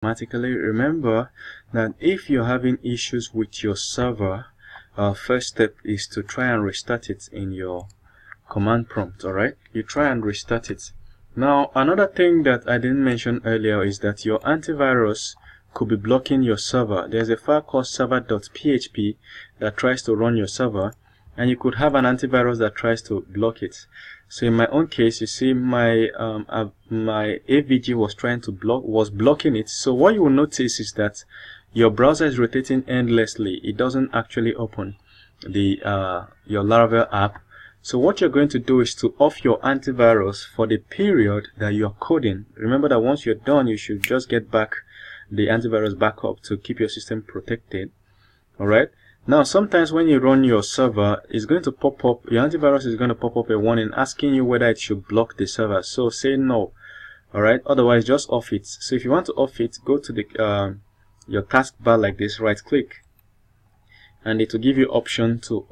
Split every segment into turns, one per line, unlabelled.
automatically. Remember that if you're having issues with your server, first step is to try and restart it in your command prompt. Alright, you try and restart it. Now another thing that I didn't mention earlier is that your antivirus could be blocking your server. There's a file called server.php that tries to run your server, and you could have an antivirus that tries to block it. So in my own case, you see my my AVG was blocking it. So what you will notice is that your browser is rotating endlessly. It doesn't actually open the your Laravel app. So what you're going to do is to off your antivirus for the period that you're coding. Remember that once you're done, you should just get back the antivirus backup to keep your system protected. Alright, now sometimes when you run your server, it's going to pop up, your antivirus is going to pop up a warning asking you whether it should block the server. So say no. Alright, otherwise just off it. So if you want to off it, go to the your taskbar like this, right click, and it will give you option to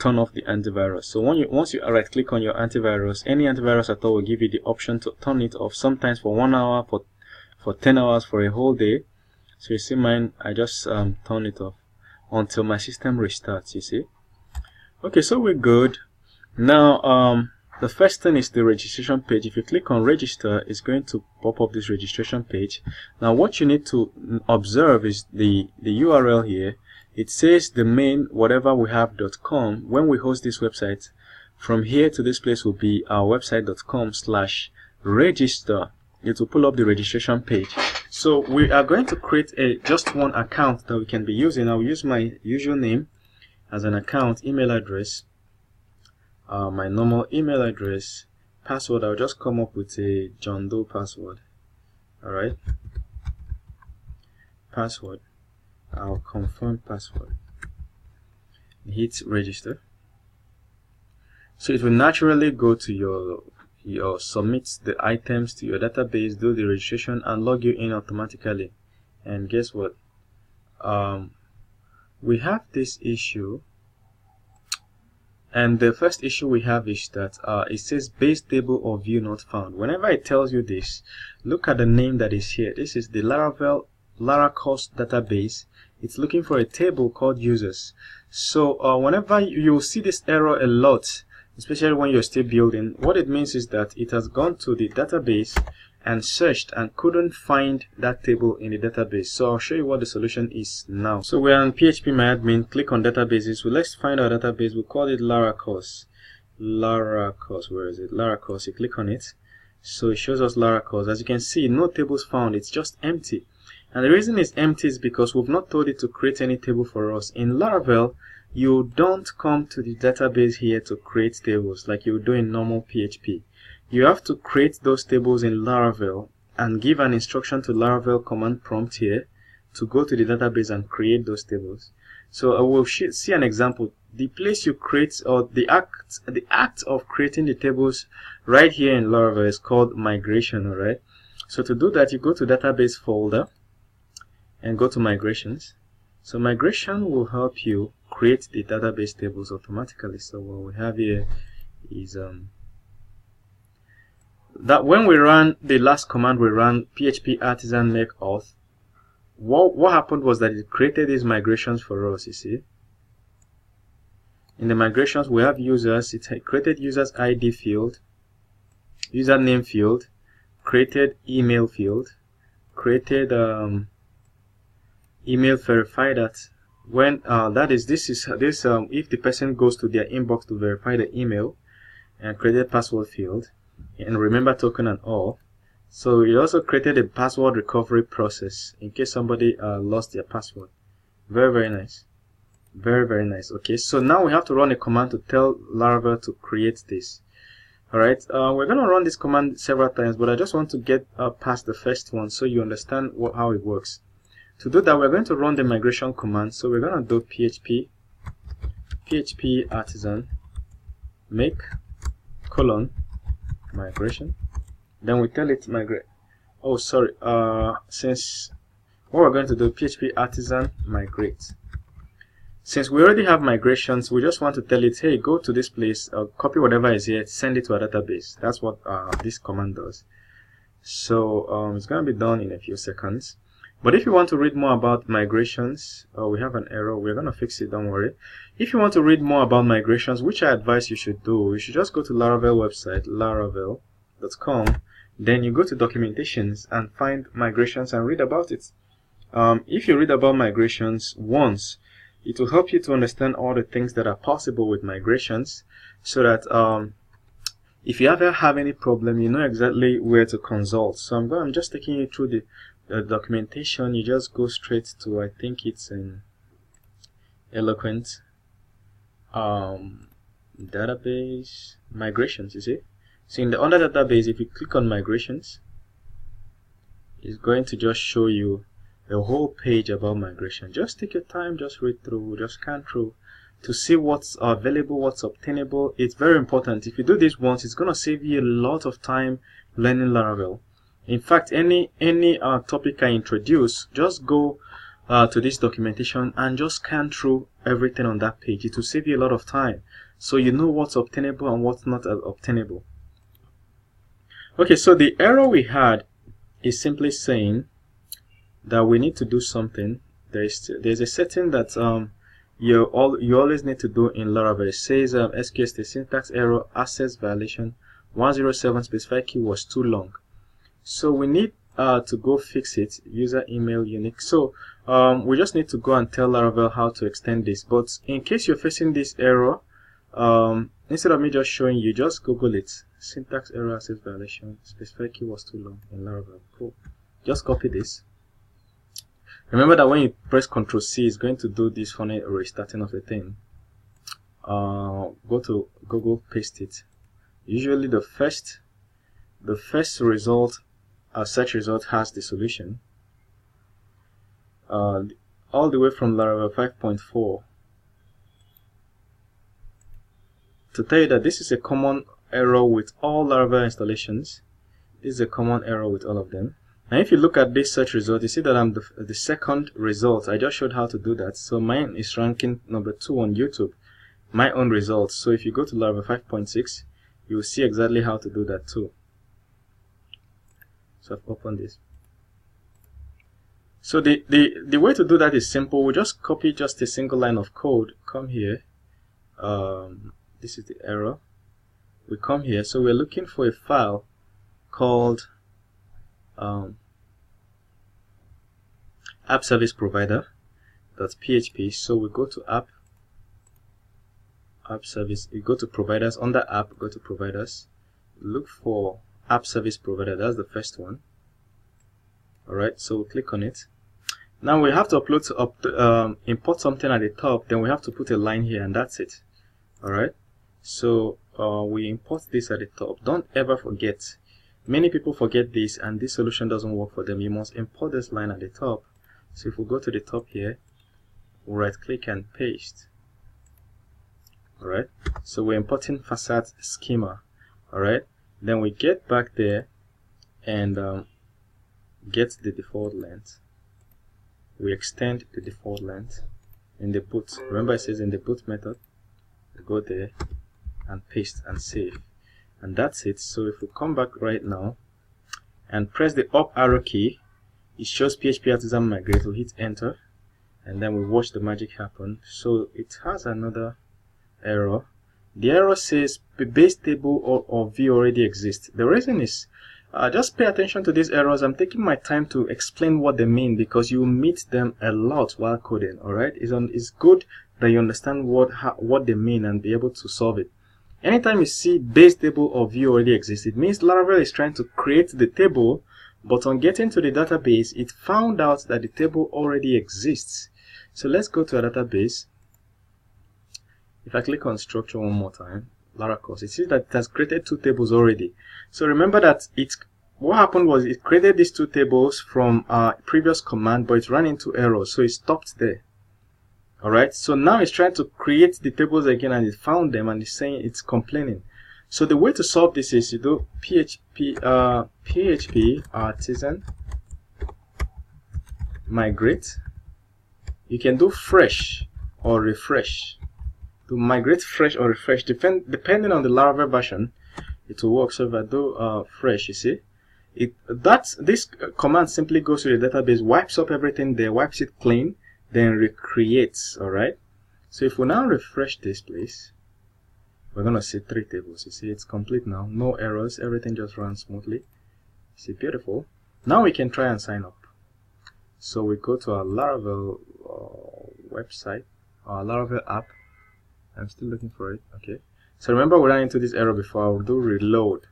turn off the antivirus. So once you right click on your antivirus, any antivirus at all will give you the option to turn it off, sometimes for 1 hour, for 10 hours, for a whole day. So you see mine, I just turn it off until my system restarts, you see. Okay, so we're good. Now the first thing is the registration page. If you click on register, it's going to pop up this registration page. Now what you need to observe is the URL here. It says the main whatever we have.com. When we host this website, from here to this place will be our website.com/register. It will pull up the registration page. So we are going to create just one account that we can be using. I'll use my usual name as an account, email address, my normal email address, password. I'll just come up with a John Doe password. Alright, password. I'll confirm password. Hit register. So it will naturally go to your submit the items to your database, do the registration, and log you in automatically. And guess what? We have this issue, and the first issue we have is that it says base table or view not found. Whenever it tells you this, look at the name that is here. This is the Laracon database. It's looking for a table called users. So whenever you'll see this error a lot, especially when you're still building, what it means is that it has gone to the database and searched and couldn't find that table in the database. So I'll show you what the solution is now. So we're on phpMyAdmin, click on databases. So let's find our database. We'll call it Laracon. Laracon, where is it? Laracon. You click on it. So it shows us Laracon. As you can see, no tables found. It's just empty. And the reason it's empty is because we've not told it to create any table for us. In Laravel, you don't come to the database here to create tables like you would do in normal PHP. You have to create those tables in Laravel and give an instruction to Laravel command prompt here to go to the database and create those tables. So I will see an example. The place you create, or the act of creating the tables right here in Laravel is called migration. Alright. So to do that, you go to database folder and go to migrations. So migration will help you create the database tables automatically. So what we have here is that when we ran the last command we ran, php artisan make auth, what happened was that it created these migrations for us. You see, in the migrations we have users. It created users ID field, username field, created email field, created email verify that when if the person goes to their inbox to verify the email, and created password field, and remember token and all. So it also created a password recovery process in case somebody lost their password. Very nice, very nice. Okay, so now we have to run a command to tell Laravel to create this. Alright, we're going to run this command several times, but I just want to get past the first one so you understand how it works. To do that, we're going to run the migration command. So we're going to do php artisan make migration. Then we tell it migrate. Oh, sorry. Since what we're going to do, php artisan migrate. Since we already have migrations, we just want to tell it, hey, go to this place, copy whatever is here, send it to a database. That's what this command does. So it's going to be done in a few seconds. But if you want to read more about migrations, we have an error, we're going to fix it, don't worry. If you want to read more about migrations, which I advise you should do, you should just go to Laravel website, laravel.com. Then you go to documentations and find migrations and read about it. If you read about migrations once, it will help you to understand all the things that are possible with migrations, so that if you ever have any problem, you know exactly where to consult. So I'm just taking you through the documentation. You just go straight to, I think it's in Eloquent database migrations, you see. So in the under database, if you click on migrations, it's going to just show you a whole page about migration. Just take your time, just read through, just scan through to see what's available, what's obtainable. It's very important. If you do this once, it's going to save you a lot of time learning Laravel. In fact, any topic I introduce, just go to this documentation and just scan through everything on that page. It will save you a lot of time, so you know what's obtainable and what's not obtainable. Okay, so the error we had is simply saying that we need to do something. There's a setting that you always need to do in Laravel. It says SQST syntax error, access violation 107 specified key was too long. So we need to go fix it. User email unique. So we just need to go and tell Laravel how to extend this. But in case you're facing this error, instead of me just showing you, just Google it. Syntax error, access violation, specified key was too long in Laravel. Cool. Just copy this. Remember that when you press Ctrl C, it's going to do this funny restarting of the thing. Go to Google, paste it. Usually the first result, search result, has the solution. All the way from Laravel 5.4. To tell you that this is a common error with all Laravel installations. This is a common error with all of them. And if you look at this search result, you see that I'm the second result. I just showed how to do that. So mine is ranking number 2 on YouTube, my own results. So if you go to Laravel 5.6, you will see exactly how to do that too. So I've opened this. So the way to do that is simple. We just copy just a single line of code. Come here. This is the error. We come here. So we're looking for a file called app service provider.php. So we go to app service, you go to providers, under app, go to providers, look for app service provider. That's the first one. Alright, so we'll click on it. Now we have to import something at the top, then we have to put a line here, and that's it. Alright, so we import this at the top. Don't ever forget. Many people forget this, and this solution doesn't work for them. You must import this line at the top. So if we go to the top here, we'll right click and paste. Alright, so we're importing facade schema. Alright, then we get back there and get the default length. We extend the default length in the boot. Remember, it says in the boot method. We go there and paste and save. And that's it. So if we come back right now and press the up arrow key, it shows PHP Artisan migrate. We'll hit enter, and then we watch the magic happen. So it has another error. The error says base table or view already exists. The reason is, just pay attention to these errors. I'm taking my time to explain what they mean, because you meet them a lot while coding. Alright, it's good that you understand what they mean and be able to solve it. Anytime you see base table or view already exists, it means Laravel is trying to create the table, but on getting to the database, it found out that the table already exists. So let's go to a database. If I click on structure one more time, Laracon, you see that it has created 2 tables already. So remember that what happened was it created these 2 tables from our previous command, but it ran into errors, so it stopped there. Alright, so now it's trying to create the tables again, and it found them, and it's saying it's complaining. So the way to solve this is you do PHP Artisan migrate. You can do fresh or refresh. To migrate fresh or refresh, depending on the Laravel version, it will work. So if I do fresh, you see, This command simply goes to the database, wipes up everything there, wipes it clean, then recreates. All right. So if we now refresh this place, we're gonna see 3 tables. You see, it's complete now, no errors, everything just runs smoothly. See, beautiful. Now we can try and sign up. So we go to our Laravel website, our Laravel app. I'm still looking for it. Okay. So remember, we ran into this error before. I'll do reload.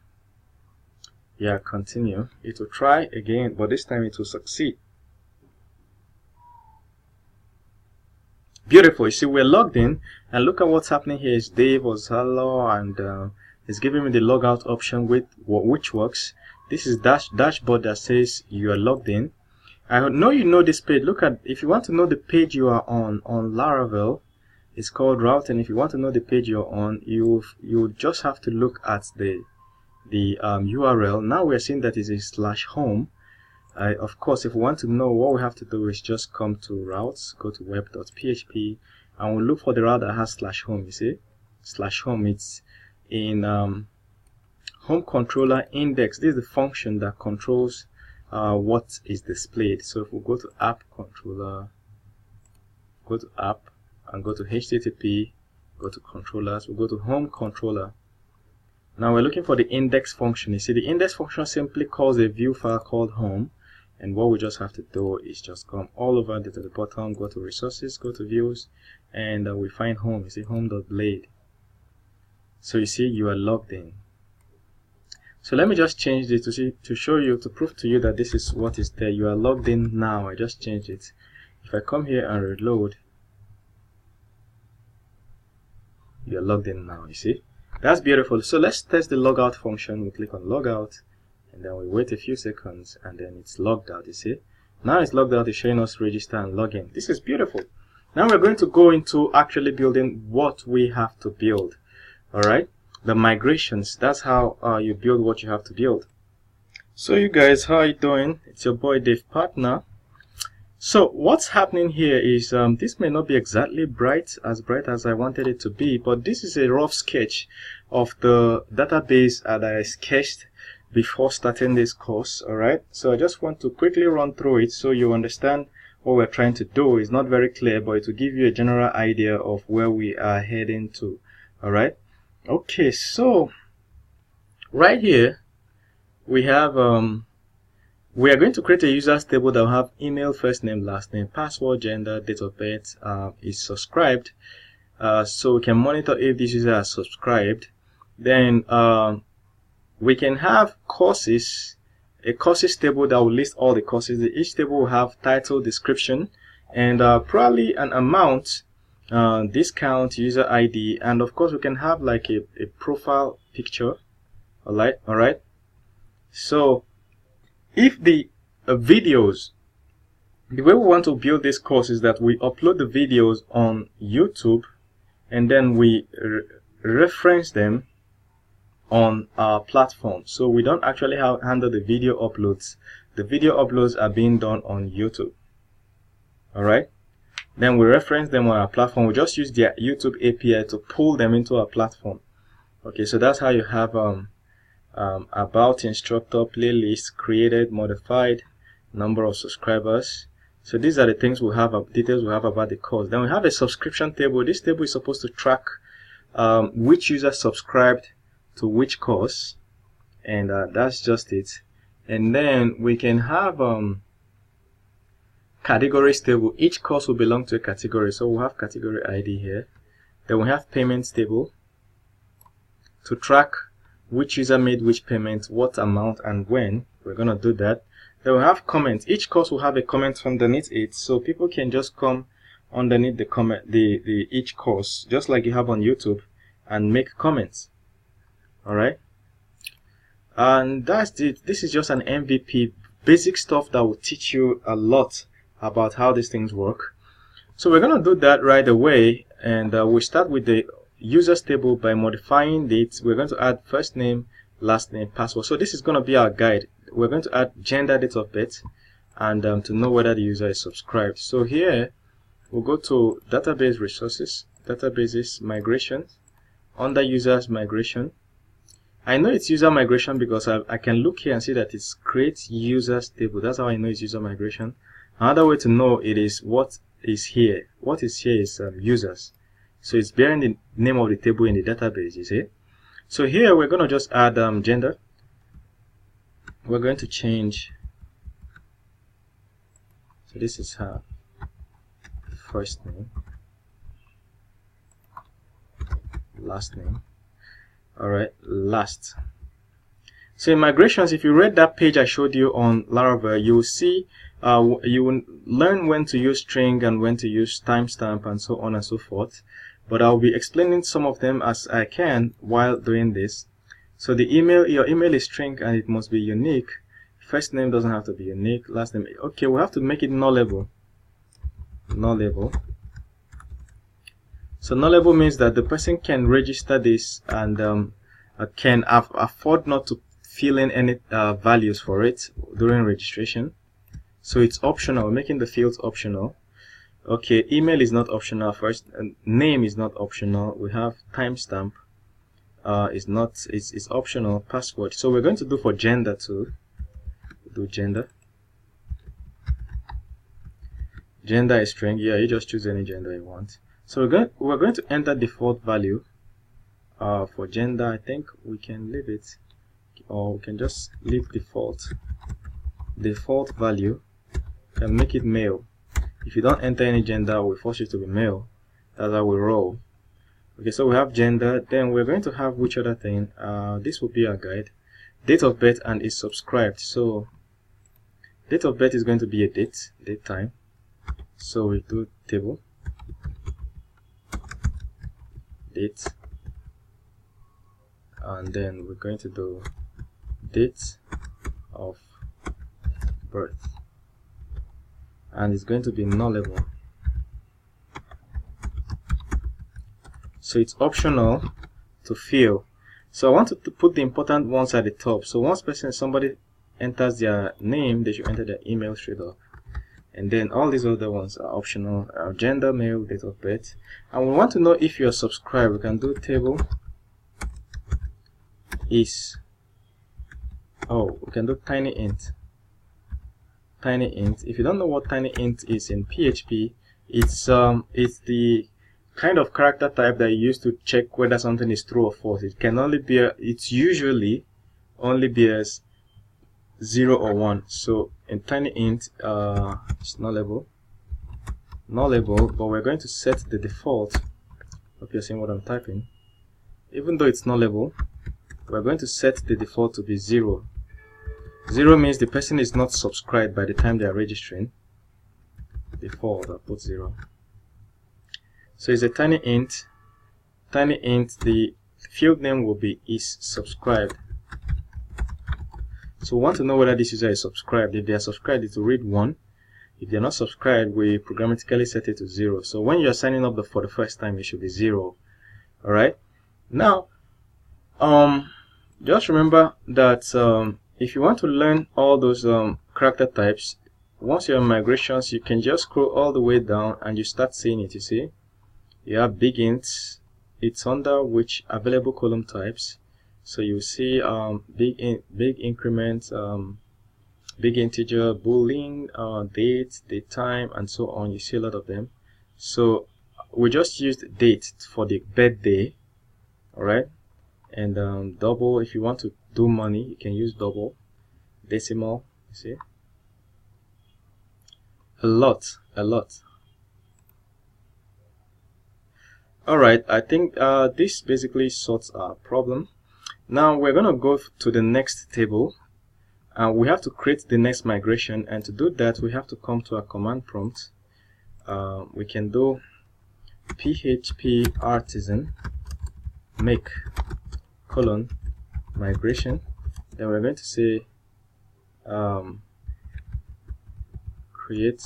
Yeah, continue. It will try again, but this time it will succeed. Beautiful. You see, we're logged in, and look at what's happening here. Is Dave was hello, and it's giving me the logout option which works. This is dashboard that says you are logged in. I know you know this page. Look at, if you want to know the page you are on Laravel, it's called route, and if you want to know the page you're on, you just have to look at the URL. Now we're seeing that is a /home. Of course, if we want to know, what we have to do is just come to routes, go to web.php, and we'll look for the route that has /home. You see, /home, it's in home controller index. This is the function that controls what is displayed. So if we go to app controller, go to app, and go to HTTP, go to controllers, we'll go to home controller. Now we're looking for the index function. You see, the index function simply calls a view file called home, and what we just have to do is just come all over to the bottom, go to resources, go to views, and we find home. You see, home.blade. So you see, you are logged in. So let me just change this to show you, to prove to you that this is what is there. You are logged in now. I just changed it. If I come here and reload, you are logged in now. You see, that's beautiful. So let's test the logout function. We click on logout, and then we wait a few seconds, and then it's logged out. You see, now it's logged out. It's showing us register and login. This is beautiful. Now we're going to go into actually building what we have to build. All right, the migrations. That's how you build what you have to build. So you guys, how are you doing? It's your boy Dave Partner. So what's happening here is this may not be exactly bright as I wanted it to be, but this is a rough sketch of the database that I sketched before starting this course. All right, so I just want to quickly run through it so you understand what we're trying to do. It's not very clear, but it will give you a general idea of where we are heading to. All right, okay, so right here we have we are going to create a users table that will have email, first name, last name, password, gender, date of birth, is subscribed, so we can monitor if this user is subscribed. Then we can have courses, a courses table that will list all the courses. Each table will have title, description, and probably an amount, discount, user ID, and of course we can have like a profile picture. All right. So if the videos, the way we want to build this course is that we upload the videos on YouTube, and then we reference them on our platform. So we don't actually handle the video uploads. The video uploads are being done on YouTube. All right. Then we reference them on our platform. We just use their YouTube API to pull them into our platform. Okay, so that's how you have about instructor, playlist, created, modified, number of subscribers. So these are the things we have, details we have about the course. Then we have a subscription table. This table is supposed to track which user subscribed to which course, and that's just it. And then we can have categories table. Each course will belong to a category, so we'll have category ID here. Then we have payments table to track which user made which payment, what amount, and when. We're gonna do that. Then we have comments. Each course will have a comment underneath it, so people can just come underneath the comment, each course, just like you have on YouTube, and make comments. All right, and that's it. This is just an MVP, basic stuff that will teach you a lot about how these things work. So we're gonna do that right away, and we start with the users table by modifying it. We're going to add first name, last name, password. So this is going to be our guide. We're going to add gender, date of birth, and to know whether the user is subscribed. So here we'll go to database resources, databases, migration, under users migration, I know it's user migration because I can look here and see that it's create users table. That's how I know it's user migration. Another way to know it is what is here. What is here is users. So it's bearing the name of the table in the database, you see. So here we're going to just add gender. We're going to change. So this is her first name, last name. Alright, last. So in migrations, if you read that page I showed you on Laravel, you will see you will learn when to use string and when to use timestamp and so on and so forth. But I'll be explaining some of them as I can while doing this. So the email, your email is string and it must be unique. First name doesn't have to be unique. Last name, okay, we have to make it nullable. Nullable. So nullable means that the person can register this and can afford not to fill in any values for it during registration. So it's optional, making the fields optional. Okay, email is not optional first, and name is not optional. We have timestamp it's optional. Password. So we're going to do for gender too. Do gender. Gender is string. Yeah, you just choose any gender you want. So we're going to enter default value. For gender, I think we can leave it, or we can just leave default value. Can make it male. If you don't enter any gender, we force you to be male. That's how we roll. Okay, so we have gender. Then we're going to have which other thing? This will be our guide. Date of birth and is subscribed. So date of birth is going to be a date time. So we do table date, and then we're going to do date of birth, and it's going to be nullable. So it's optional to fill. So I want to put the important ones at the top. So once somebody enters their name, they should enter their email straight up. And then all these other ones are optional. Gender, male, date of birth. And we want to know if you're subscribed. We can do table is. Oh, we can do tiny int. Tiny int. If you don't know what tiny int is in PHP, it's the kind of character type that you use to check whether something is true or false. It can only bear. It's usually only bears 0 or 1. So in tiny int, it's nullable, but we're going to set the default. Hope you're seeing what I'm typing. Even though it's nullable, we're going to set the default to be 0. 0 means the person is not subscribed by the time they are registering. Default, I'll put 0. So it's a tiny int. Tiny int, the field name will be is subscribed. So we want to know whether this user is subscribed. If they are subscribed, it will read 1. If they're not subscribed, we programmatically set it to 0. So when you're signing up for the first time, it should be 0. Alright. Now, just remember that if you want to learn all those character types, once you're in migrations, you can just scroll all the way down and you start seeing it. You see, you have big ints. It's under which available column types. So you see big increment, big integer, boolean, date time, and so on. You see a lot of them. So we just used date for the birthday, all right, and double. If you want to do money, you can use double, decimal. You see, a lot. All right, I think this basically sorts our problem. Now we're going to go to the next table, and we have to create the next migration. And to do that, we have to come to our command prompt. We can do php artisan make migration. Then we're going to say create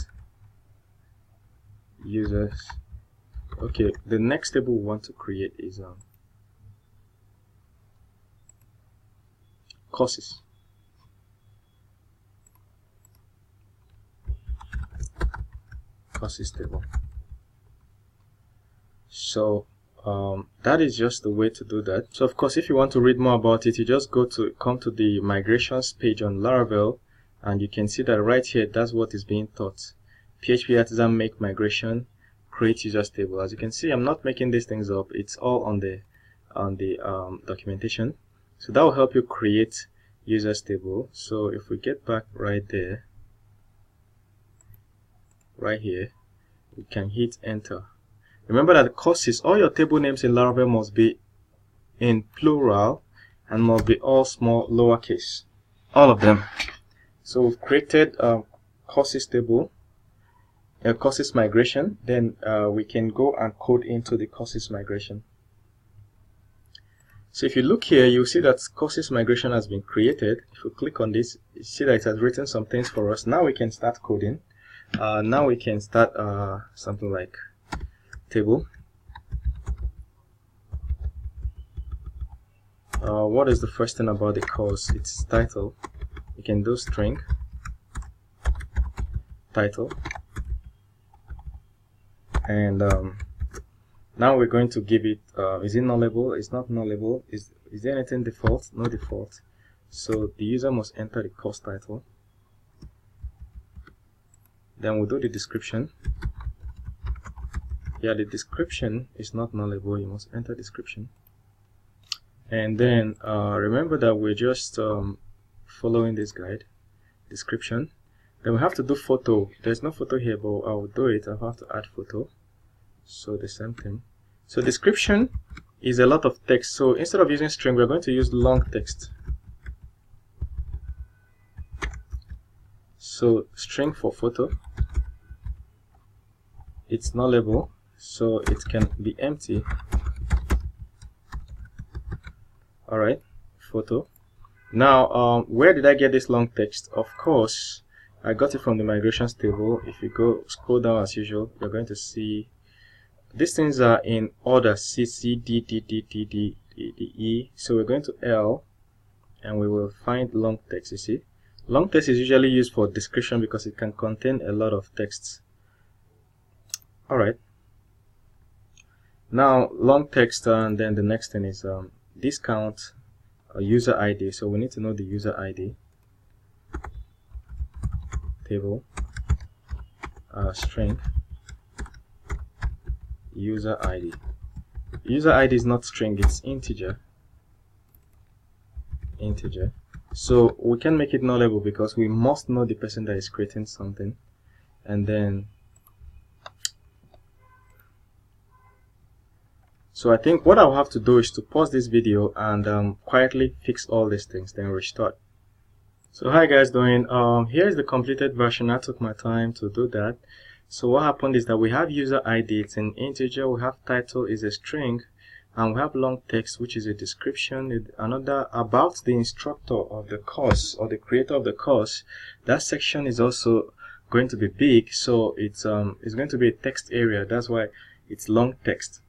users. Okay, the next table we want to create is courses. Courses table. So that is just the way to do that. So of course, if you want to read more about it, you just come to the migrations page on Laravel, and you can see that right here, that's what is being taught. PHP Artisan make migration, create user table. As you can see, I'm not making these things up. It's all on the documentation. So that will help you create user table. So if we get back right there, right here, we can hit enter. Remember that the courses, all your table names in Laravel must be in plural and must be all small lowercase, all of them. So we've created a courses table, a courses migration. Then we can go and code into the courses migration. So if you look here, you'll see that courses migration has been created. If you click on this, you see that it has written some things for us. Now we can start coding. Now we can start something like table. What is the first thing about the course? It's title. You can do string title, and now we're going to give it, is it nullable? It's not nullable. Is there anything default? No default. So the user must enter the course title. Then we'll do the description. Yeah, the description is not nullable. You must enter description. And then remember that we're just following this guide. Description. Then we have to do photo. There's no photo here, but I will do it. I have to add photo. So the same thing. So description is a lot of text. So instead of using string, we're going to use long text. So string for photo. It's nullable, so it can be empty. Alright, photo. Now, where did I get this long text? Of course, I got it from the migrations table. If you go scroll down as usual, you're going to see these things are in order: C, C, D, D, D, D, D, D, D, E. So we're going to L, and we will find long text. You see, long text is usually used for description because it can contain a lot of texts. Alright. Now long text, and then the next thing is discount user ID. So we need to know the user ID. Table string user ID. User ID is not string, it's integer. So we can make it nullable because we must know the person that is creating something. And then so I think what I'll have to do is to pause this video and quietly fix all these things, then restart. So hi guys, doing here's the completed version. I took my time to do that. So what happened is that we have user ID, it's an integer, we have title is a string, and we have long text, which is a description, another about the instructor of the course or the creator of the course. That section is also going to be big, so it's going to be a text area. That's why it's long text.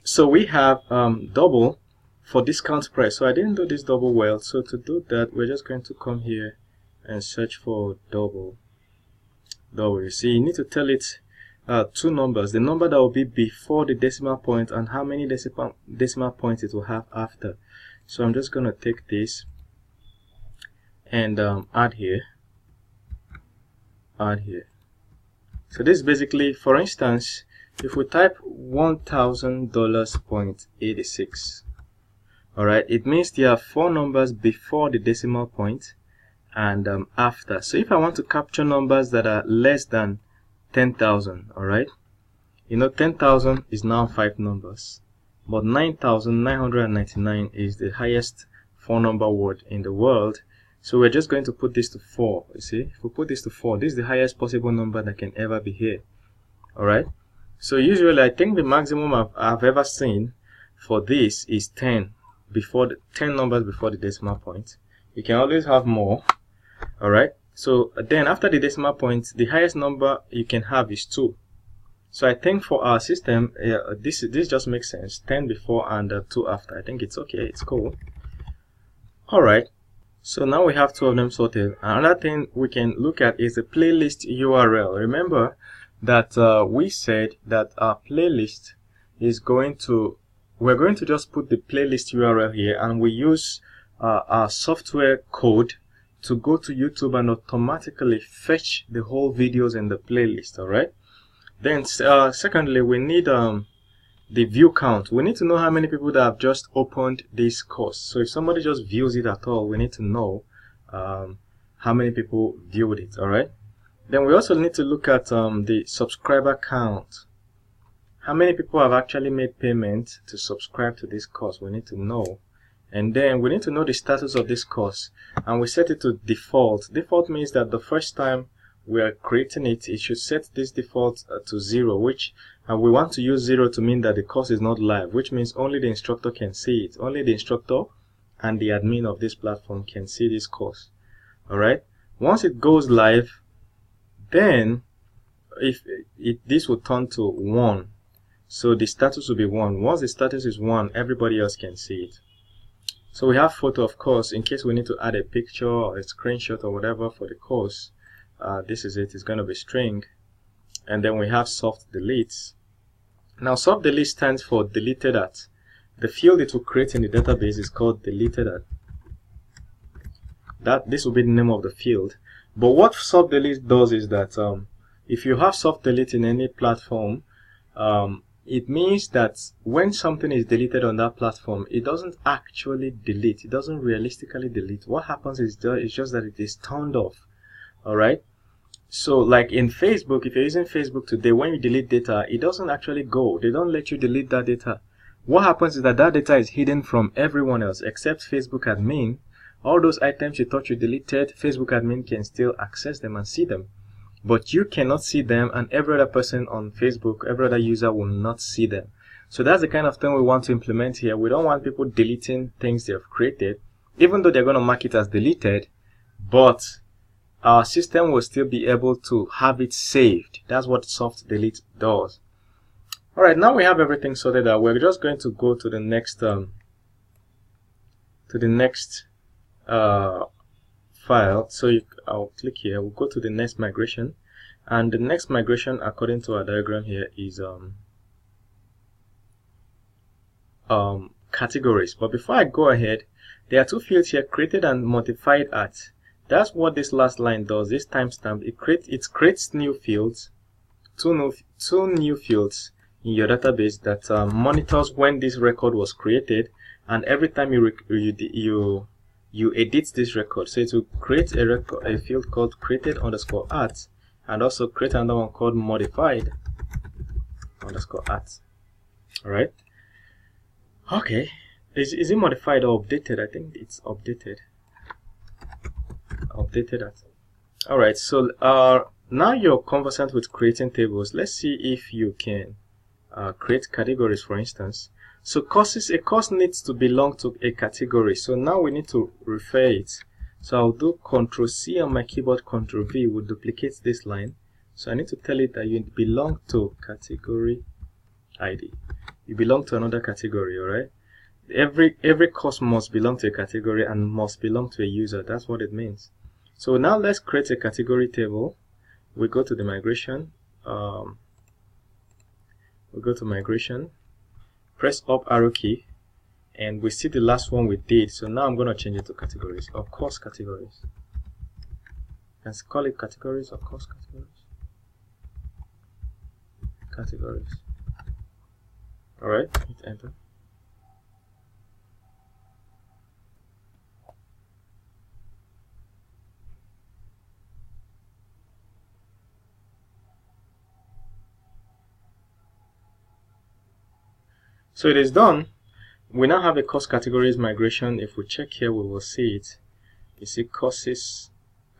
So we have double for discount price. So I didn't do this double well, so to do that we're just going to come here and search for double. You see, you need to tell it two numbers, the number that will be before the decimal point and how many decimal points it will have after. So I'm just going to take this and add here. So this is basically, for instance, if we type $1,000.86, alright, it means there are four numbers before the decimal point and after. So if I want to capture numbers that are less than 10,000, alright, you know 10,000 is now 5 numbers, but 9,999 is the highest 4-number word in the world. So we're just going to put this to 4. You see, if we put this to 4, this is the highest possible number that can ever be here. Alright, so usually I think the maximum I've ever seen for this is 10 numbers before the decimal point. You can always have more. Alright, so then after the decimal point, the highest number you can have is 2. So I think for our system, this just makes sense. 10 before and 2 after. I think it's okay, it's cool. Alright, so now we have 2 of them sorted. Another thing we can look at is the playlist URL. Remember that we said that our playlist is we're going to just put the playlist URL here, and we use our software code to go to YouTube and automatically fetch the whole videos in the playlist. All right. Then secondly, we need the view count. We need to know how many people that have just opened this course. So if somebody just views it at all, we need to know how many people viewed it. All right. Then we also need to look at the subscriber count. How many people have actually made payment to subscribe to this course? We need to know. And then we need to know the status of this course, and we set it to default. Default means that the first time we are creating it, it should set this default to 0, which we want to use 0 to mean that the course is not live, which means only the instructor can see it. Only the instructor and the admin of this platform can see this course. All right. Once it goes live, then this will turn to 1. So the status will be 1. Once the status is 1, everybody else can see it. So we have photo, of course, in case we need to add a picture or a screenshot or whatever for the course. This is it. It's going to be string. And then we have soft deletes. Now soft delete stands for deleted at. The field it will create in the database is called deleted at. This will be the name of the field. But what soft delete does is that if you have soft delete in any platform, it means that when something is deleted on that platform, it doesn't actually delete. It doesn't realistically delete. What happens is it's just that it is turned off. All right. So like in Facebook, if you're using Facebook today, when you delete data, it doesn't actually go. They don't let you delete that data. What happens is that data is hidden from everyone else except Facebook admin. All those items you thought you deleted, Facebook admin can still access them and see them. But you cannot see them, and every other person on Facebook, every other user will not see them. So that's the kind of thing we want to implement here. We don't want people deleting things they have created, even though they're going to mark it as deleted, but our system will still be able to have it saved. That's what soft delete does. All right, now we have everything sorted out. We're just going to go to the next file. So I'll click here. We'll go to the next migration, and the next migration, according to our diagram here, is categories. But before I go ahead, there are two fields here: created and modified at. That's what this last line does. This timestamp, it creates new fields, two new fields in your database that monitors when this record was created, and every time you edit this record. So it will create a field called created_at, and also create another one called modified_at. All right. Okay. Is it modified or updated? I think it's updated. Updated at. All right. So now you're conversant with creating tables. Let's see if you can create categories, for instance. So a course needs to belong to a category. So now we need to refer it. So I'll do Ctrl+C on my keyboard, Ctrl+V will duplicate this line. So I need to tell it that you belong to category ID. You belong to another category, all right? Every course must belong to a category and must belong to a user. That's what it means. So now let's create a category table. We go to the migration. We go to migration. Press up arrow key, and we see the last one we did. So now I'm going to change it to categories, or course categories. Let's call it categories or course categories. Categories. All right, hit enter. So it is done. We now have a course categories migration. If we check here, we will see it. You see courses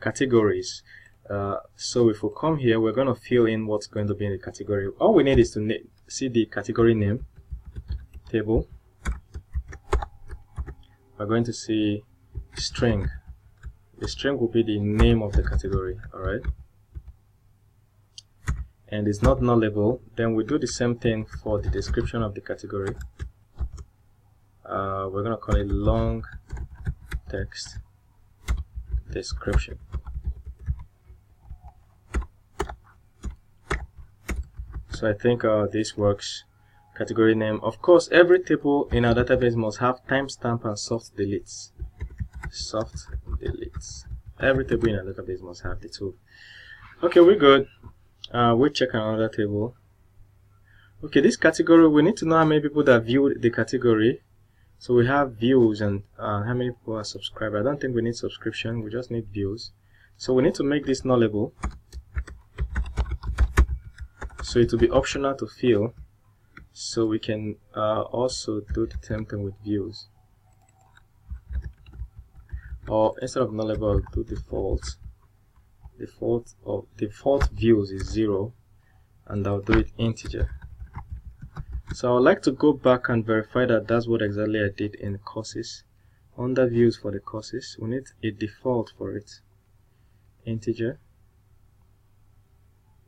categories. So if we come here, we're going to fill in what's going to be in the category. All we need is to see the category name table. We're going to see string. The string will be the name of the category. All right. And it's not nullable. Then we do the same thing for the description of the category. We're going to call it long text description. So I think this works category name. Of course, every table in our database must have timestamp and soft deletes. Soft deletes. Every table in our database must have the two. Okay, we're good. We'll check another table. Okay, this category, we need to know how many people that viewed the category. So we have views and how many people are subscribed. I don't think we need subscription, we just need views. So we need to make this nullable. So it will be optional to fill. So we can also do the same thing with views. Or instead of nullable, I'll do default. Default views is 0, and I'll do it integer. So I would like to go back and verify that that's what exactly I did in courses. Under views for the courses, we need a default for it. Integer.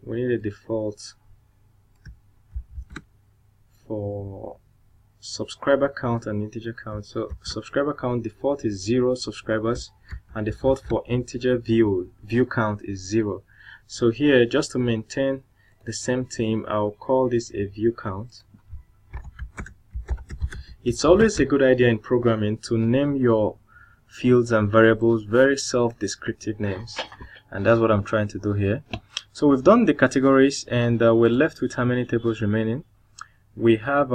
We need a default for subscriber count and integer count. So subscriber count default is 0 subscribers, and default for integer view count is 0. So here, just to maintain the same theme, I'll call this a view count. It's always a good idea in programming to name your fields and variables very self-descriptive names, and that's what I'm trying to do here. So we've done the categories, and we're left with how many tables remaining. We have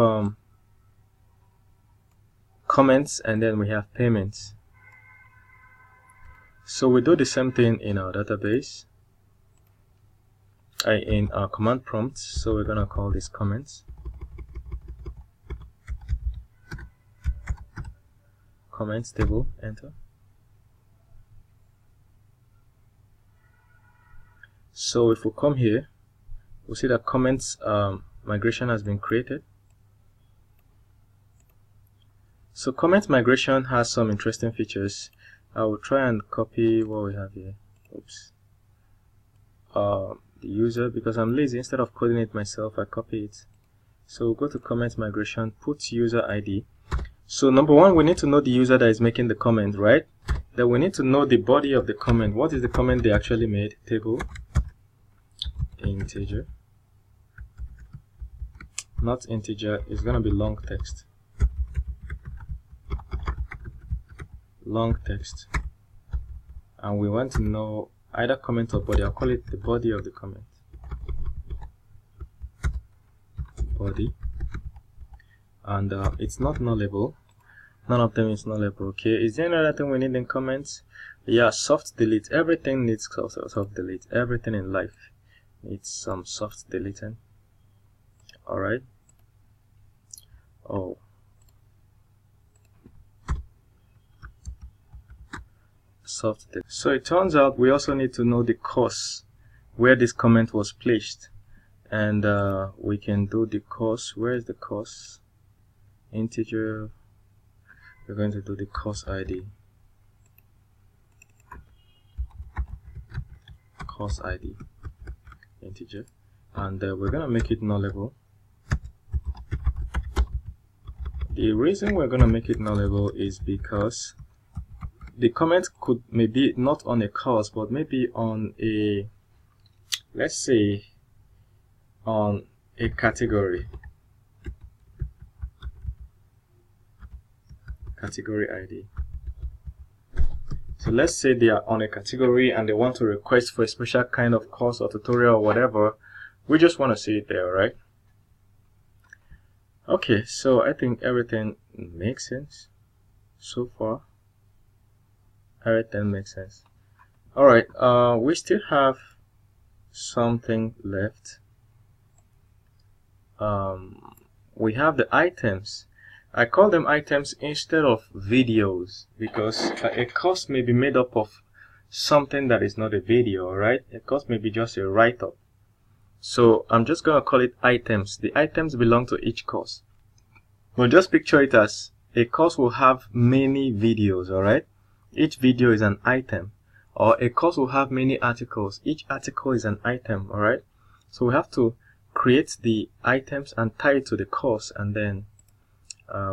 comments, and then we have payments. So we do the same thing in our database, in our command prompt. So we're gonna call this comments. Comments table, enter. So if we come here, we'll see that comments migration has been created. So comment migration has some interesting features. I will try and copy what we have here. Oops. The user, because I'm lazy, instead of coding it myself, I copy it. So we'll go to comment migration, put user ID. So number one, we need to know the user that is making the comment, right? Then we need to know the body of the comment. What is the comment they actually made? Table, integer, not integer, it's gonna be long text. Long text. And we want to know either comment or body. I'll call it the body of the comment. Body. And it's not nullable. None of them is nullable. Okay, is there another thing we need in comments? Yeah, soft delete. Everything needs soft delete. Everything in life needs some soft deleting. Alright. Oh, soft delete. So it turns out we also need to know the course where this comment was placed, and we can do the course. Where is the course? Integer. We're going to do the course ID. Course ID, integer, and we're gonna make it nullable. The reason we're gonna make it nullable is because the comment could maybe not on a course, but maybe on a, let's say, on a category. Category ID. So let's say they are on a category and they want to request for a special kind of course or tutorial or whatever. We just want to see it there, right? Okay, so I think everything makes sense so far. Everything makes sense. Alright, we still have something left. We have the items. I call them items instead of videos because a course may be made up of something that is not a video, right? A course may be just a write-up. So I'm just going to call it items. The items belong to each course. Well, just picture it as a course will have many videos, alright? Each video is an item. Or a course will have many articles. Each article is an item, alright? So we have to create the items and tie it to the course, and then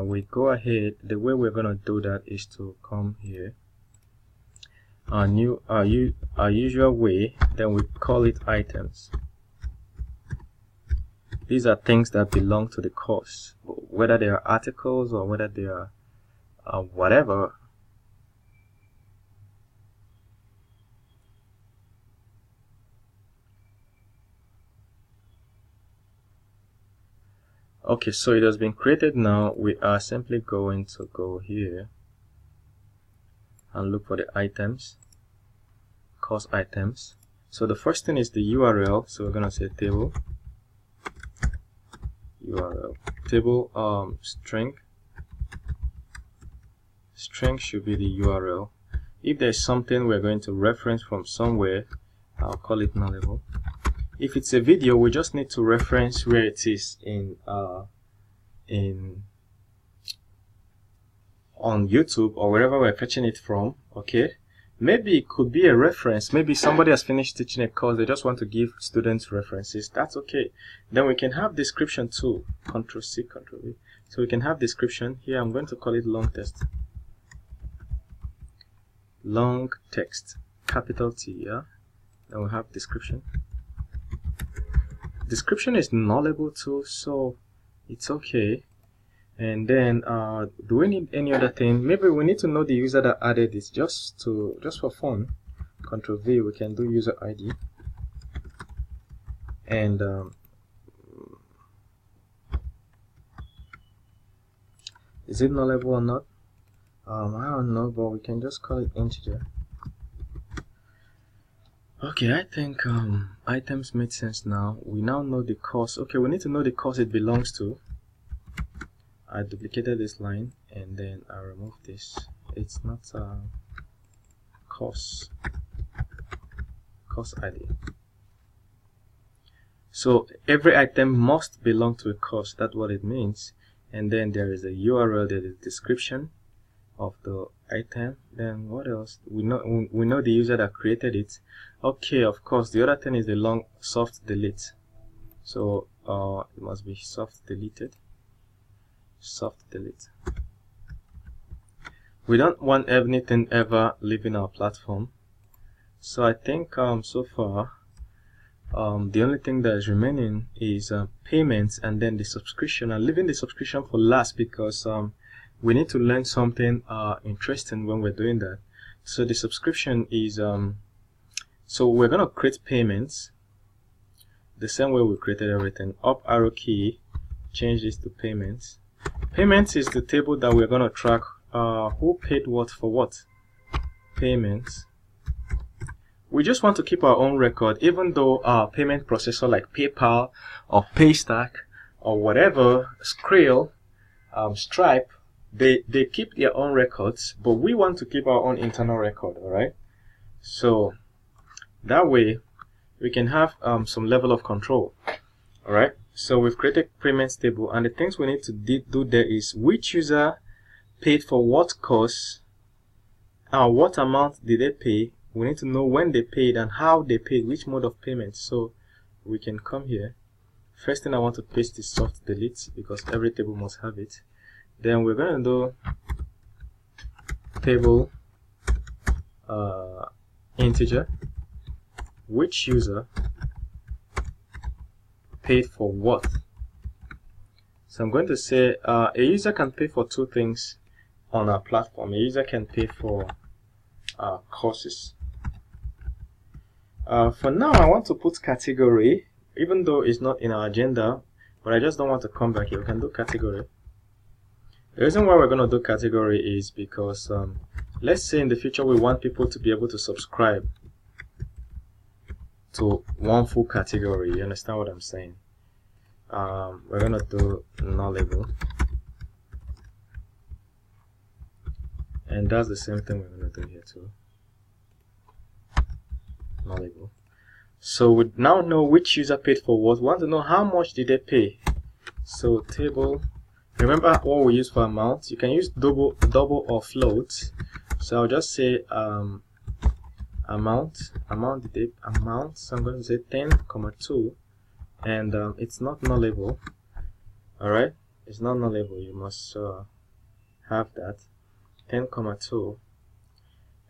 we go ahead. The way we're going to do that is to come here, our usual way, then we call it items. These are things that belong to the course, whether they are articles or whether they are whatever. Okay, so it has been created now. We are simply going to go here and look for the items, course items. So the first thing is the URL. So we're gonna say table URL, table string should be the URL. If there's something we're going to reference from somewhere, I'll call it nullable. If it's a video, we just need to reference where it is on YouTube or wherever we're fetching it from. Okay, maybe it could be a reference. Maybe somebody has finished teaching a course, they just want to give students references. That's okay. Then we can have description too. Ctrl C, Ctrl V. So we can have description here. I'm going to call it long text. Long text, capital T. Yeah. Then we have description. Description is nullable too, so it's okay. And then do we need any other thing? Maybe we need to know the user that added this, just for fun. Ctrl V, we can do user ID. And is it nullable or not? I don't know, but we can just call it integer. Okay, I think items made sense now. We now know the course. Okay, we need to know the course it belongs to. I duplicated this line and then I remove this. It's not course ID. So every item must belong to a course. That's what it means. And then there is a URL, there is a description of the item. Then what else? We know the user that created it. Okay, of course, the other thing is the long soft delete. So it must be soft deleted. Soft delete. We don't want anything ever leaving our platform. So I think so far the only thing that is remaining is payments and then the subscription. I'm leaving the subscription for last because we need to learn something interesting when we're doing that. So the subscription is so we're gonna create payments the same way we created everything. Up arrow key, change this to payments. Payments is the table that we're gonna track who paid what for what. Payments. We just want to keep our own record, even though our payment processor like PayPal or Paystack or whatever, Skrill, Stripe, they keep their own records, but we want to keep our own internal record. All right, so that way we can have some level of control. All right, so we've created payments table, and the things we need to do there is which user paid for what course, what amount did they pay. We need to know when they paid and how they paid, which mode of payment. So we can come here. First thing I want to paste is soft delete because every table must have it. Then we're going to do table integer, which user paid for what. So I'm going to say a user can pay for two things on our platform. A user can pay for courses. For now, I want to put category, even though it's not in our agenda, but I just don't want to come back here. We can do category. The reason why we're going to do category is because let's say in the future we want people to be able to subscribe to one full category. You understand what I'm saying? We're going to do nullable, and that's the same thing we're going to do here too. Nullable. So we now know which user paid for what. We want to know how much did they pay. So table, remember what we use for amount. You can use double or float. So I'll just say amount. So I'm going to say 10,2, and it's not nullable. All right, it's not nullable. You must have that 10,2.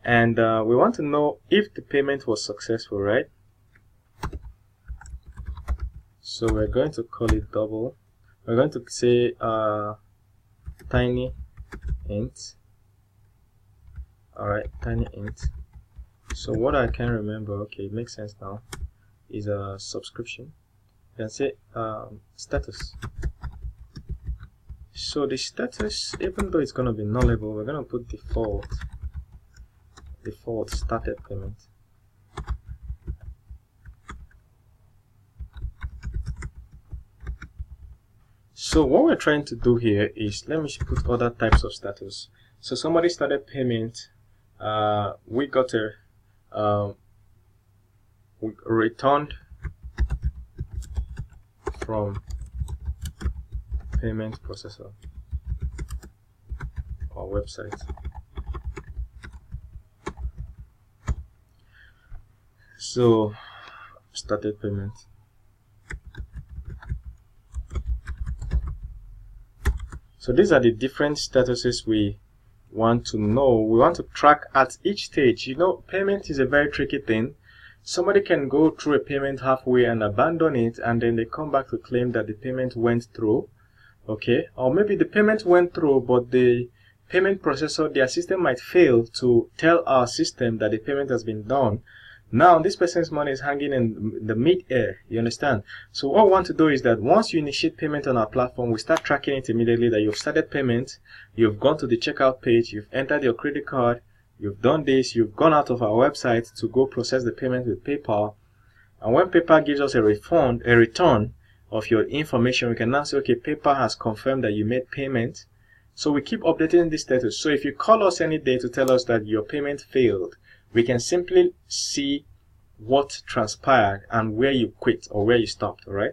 And we want to know if the payment was successful, right?
So we're going to call it double. We're going to say tiny int. Alright, tiny int. So what I can remember, okay, it makes sense now, is a subscription. You can say status. So the status, even though it's going to be nullable, we're going to put default started payment. So what we're trying to do here is, let me put other types of status. So somebody started payment, we got a we returned from payment processor or website. So started payment. So these are the different statuses we want to know. We want to track at each stage. You know, payment is a very tricky thing. Somebody can go through a payment halfway and abandon it, and then they come back to claim that the payment went through. Okay, or maybe the payment went through, but the payment processor, their system might fail to tell our system that the payment has been done. Now this person's money is hanging in the mid-air, you understand? So what we want to do is that once you initiate payment on our platform, we start tracking it immediately that you've started payment, you've gone to the checkout page, you've entered your credit card, you've done this, you've gone out of our website to go process the payment with PayPal. And when PayPal gives us a return of your information, we can now say, okay, PayPal has confirmed that you made payment. So we keep updating this status. So if you call us any day to tell us that your payment failed, we can simply see what transpired and where you quit or where you stopped. All right,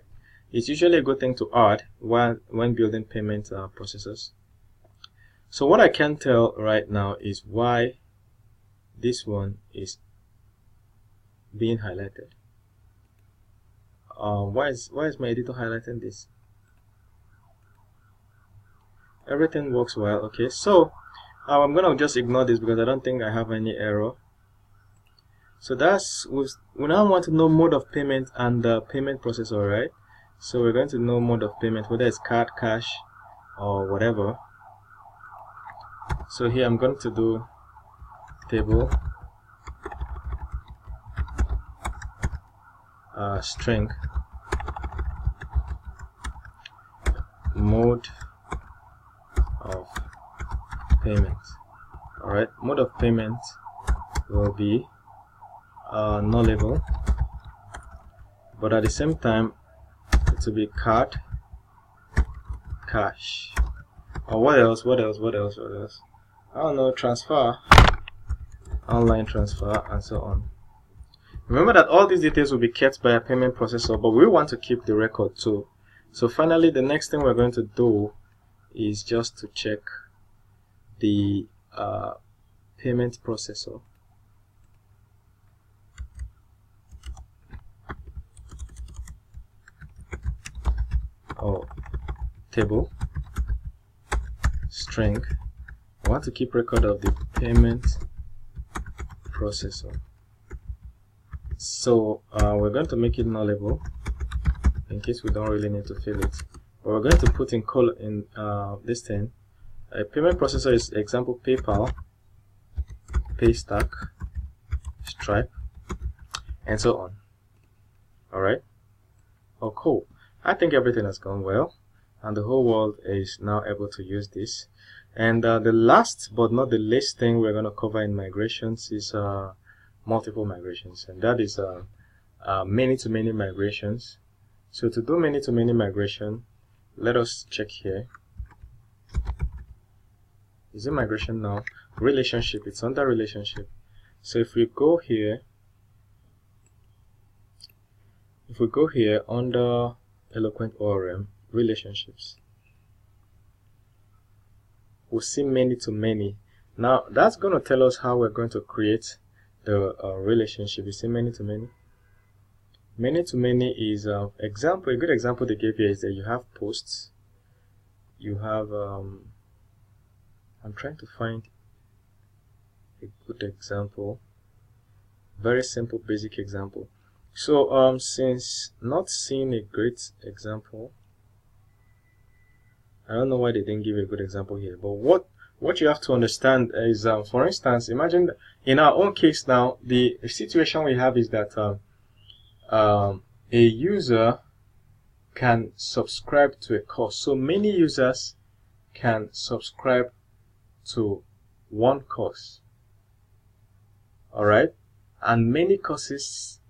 it's usually a good thing to add when building payment processors. So what I can tell right now is why this one is being highlighted. Why is my editor highlighting this? Everything works well. Okay, so I'm gonna just ignore this because I don't think I have any error. So we now want to know mode of payment and the payment processor, right? So we're going to know mode of payment, whether it's card, cash, or whatever. So here I'm going to do table string mode of payment. All right, mode of payment will be nullable, but at the same time it will be card, cash, or what else? I don't know, transfer, online transfer, and so on. Remember that all these details will be kept by a payment processor, but we want to keep the record too. So finally, the next thing we're going to do is just to check the payment processor. Table string. I want to keep record of the payment processor. So we're going to make it nullable in case we don't really need to fill it. But we're going to put in this thing. A payment processor is example PayPal, Paystack, Stripe, and so on. Alright. Oh, cool. I think everything has gone well, and the whole world is now able to use this. And the last but not the least thing we're going to cover in migrations is multiple migrations, and that is many-to-many migrations. So to do many-to-many migration, let us check here. Is it migration now? Relationship, it's under relationship. So if we go here under Eloquent ORM, relationships, we'll see many-to-many. Now that's going to tell us how we're going to create the relationship. You see many-to-many. Many-to-many is a good example they gave here is that you have posts, you have I'm trying to find a good example, very simple basic example. So since not seeing a great example, I don't know why they didn't give a good example here, but what you have to understand is, for instance, imagine in our own case now, the situation we have is that a user can subscribe to a course. So many users can subscribe to one course. Alright? And many courses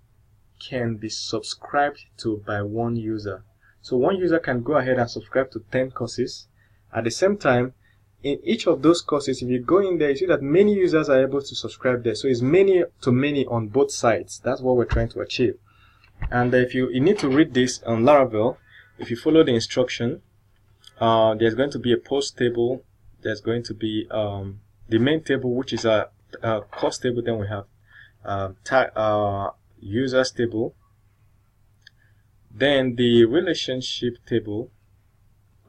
can be subscribed to by one user. So one user can go ahead and subscribe to 10 courses. At the same time, in each of those courses, if you go in there, you see that many users are able to subscribe there. So it's many to many on both sides. That's what we're trying to achieve. And if you need to read this on Laravel, if you follow the instruction, there's going to be a post table. There's going to be the main table, which is a course table. Then we have users table. Then the relationship table.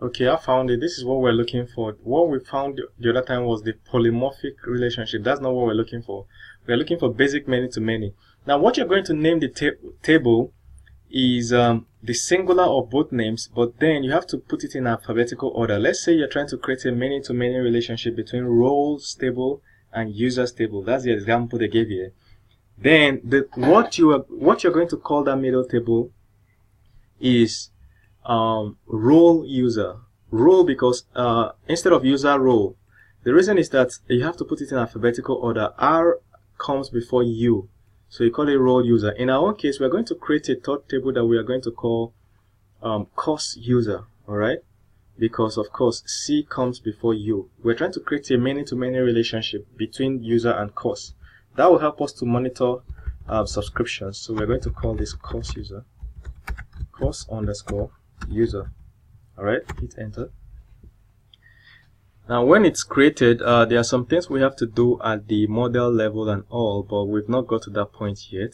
Okay, I found it. This is what we're looking for. What we found the other time was the polymorphic relationship. That's not what we're looking for. We're looking for basic many-to-many. Now, what you're going to name the table is the singular of both names, but then you have to put it in alphabetical order. Let's say you're trying to create a many-to-many relationship between roles table and users table. That's the example they gave here. Then what you're going to call that middle table is role user. Role because instead of user role, the reason is that you have to put it in alphabetical order. R comes before U, so you call it role user. In our own case, we're going to create a third table that we are going to call course user. All right, because of course C comes before U. We're trying to create a many-to-many relationship between user and course. That will help us to monitor subscriptions. So we're going to call this course user, course underscore user. All right, hit enter. Now when it's created, there are some things we have to do at the model level and all, but we've not got to that point yet.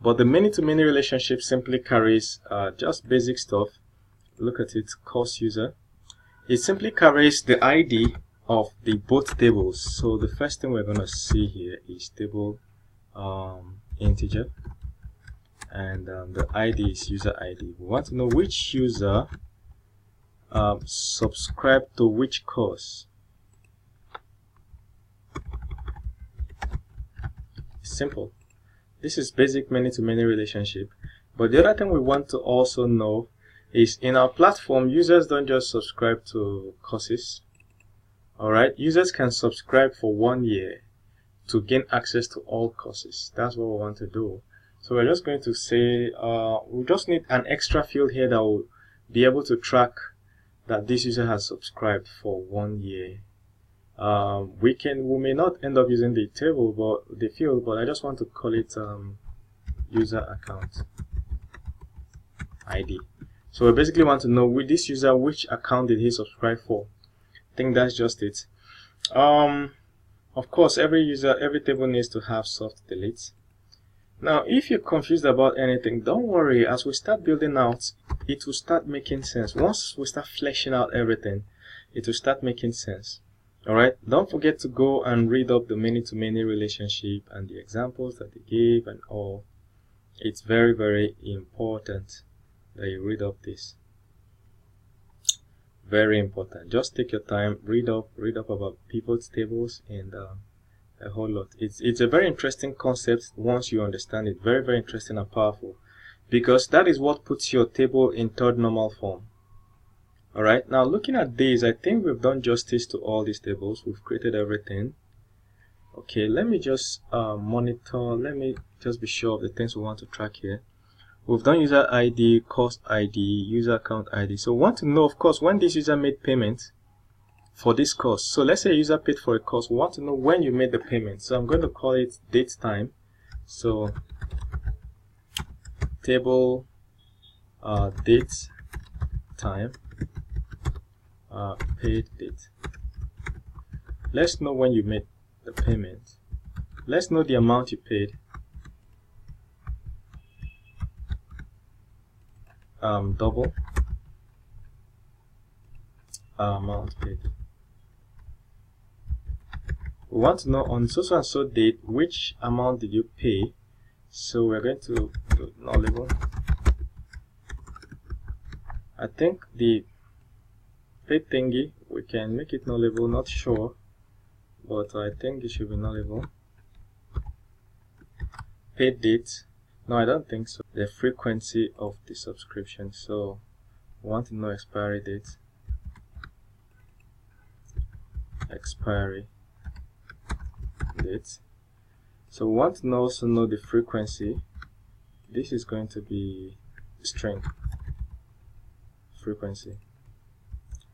But the many-to-many relationship simply carries just basic stuff. Look at it, course user. It simply carries the ID of the both tables. So the first thing we're going to see here is table integer, and the ID is user ID. We want to know which user subscribe to which course. Simple. This is basic many-to-many relationship. But the other thing we want to also know is in our platform, users don't just subscribe to courses. Alright, users can subscribe for 1 year to gain access to all courses. That's what we want to do. So we're just going to say we just need an extra field here that will be able to track that this user has subscribed for 1 year. We may not end up using the table, but the field, but I just want to call it user account ID. So we basically want to know with this user which account did he subscribe for. I think that's just it. Of course, every table needs to have soft delete. Now, if you're confused about anything, don't worry. As we start building out, it will start making sense. Once we start fleshing out everything, it will start making sense. Alright, don't forget to go and read up the many-to-many relationship and the examples that they gave and all. It's very, very important that you read up this. Very important. Just take your time, read up about pivot tables and a whole lot. It's a very interesting concept once you understand it. Very, very interesting and powerful, because that is what puts your table in third normal form. Alright, now looking at these, I think we've done justice to all these tables. We've created everything. Okay, let me just monitor. Let me just be sure of the things we want to track here. We've done user ID, course ID, user account ID. So we want to know, of course, when this user made payment for this course. So let's say a user paid for a course. We want to know when you made the payment. So I'm going to call it date time. So table date time paid date. Let's know when you made the payment. Let's know the amount you paid. Double amount paid. We want to know on so and so date which amount did you pay. So we're going to do nullable. I think the paid thingy, we can make it nullable, not sure, but I think it should be nullable. Paid date, no, I don't think so. The frequency of the subscription, so we want to know expiry date, expiry date. So we want to also know the frequency. This is going to be string frequency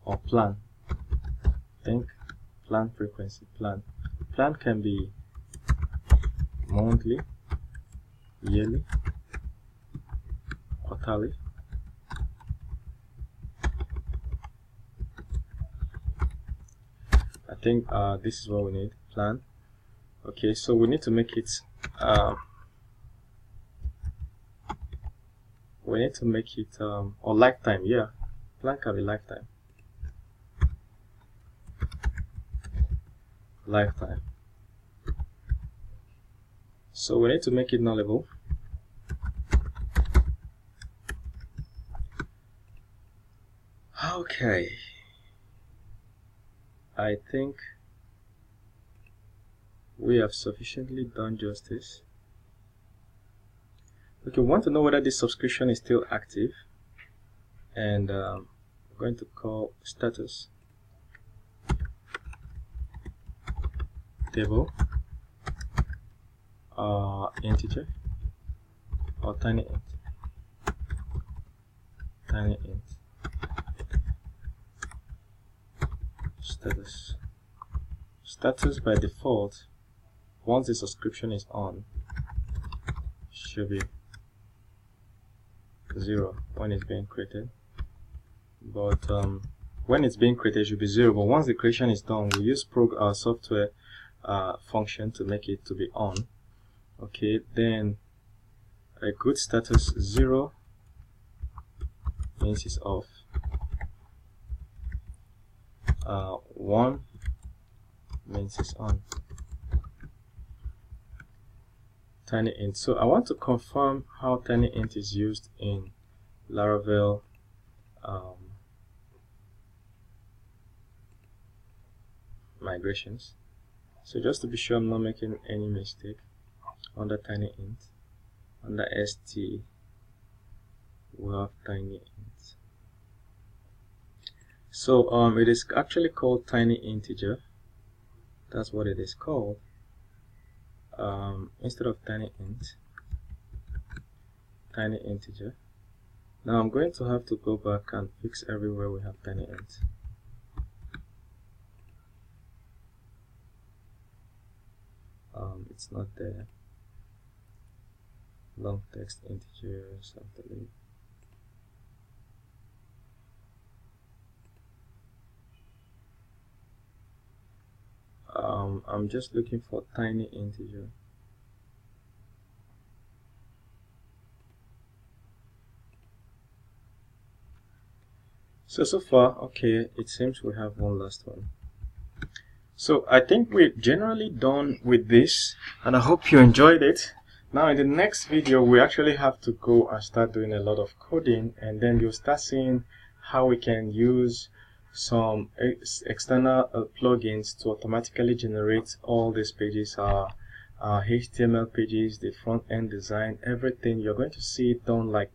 or plan. Think plan frequency. Plan can be monthly, yearly, quarterly. I think this is what we need. Plan. Okay, so we need to make it or lifetime. Yeah, plan can be lifetime. Lifetime. So we need to make it nullable. Okay, I think we have sufficiently done justice. Okay, we want to know whether this subscription is still active, and we're going to call status table integer or tiny int status by default, once the subscription is on, should be 0 when it's being created, but when it's being created it should be 0, but once the creation is done, we use software function to make it to be on. Okay, then a good status 0 means it's off, 1 means it's on. Tiny int. So I want to confirm how tiny int is used in Laravel migrations. So just to be sure I'm not making any mistake, under tiny int, under st, we have tiny int. So it is actually called tiny integer. That's what it is called. Instead of tiny int, tiny integer. Now I'm going to have to go back and fix everywhere we have tiny int. It's not there. Long text integer something. I'm just looking for tiny integer. So far, okay, it seems we have one last one. So I think we're generally done with this, and I hope you enjoyed it. Now in the next video, we actually have to go and start doing a lot of coding, and then you'll start seeing how we can use some external plugins to automatically generate all these pages, our HTML pages, the front end design, everything. You're going to see it done like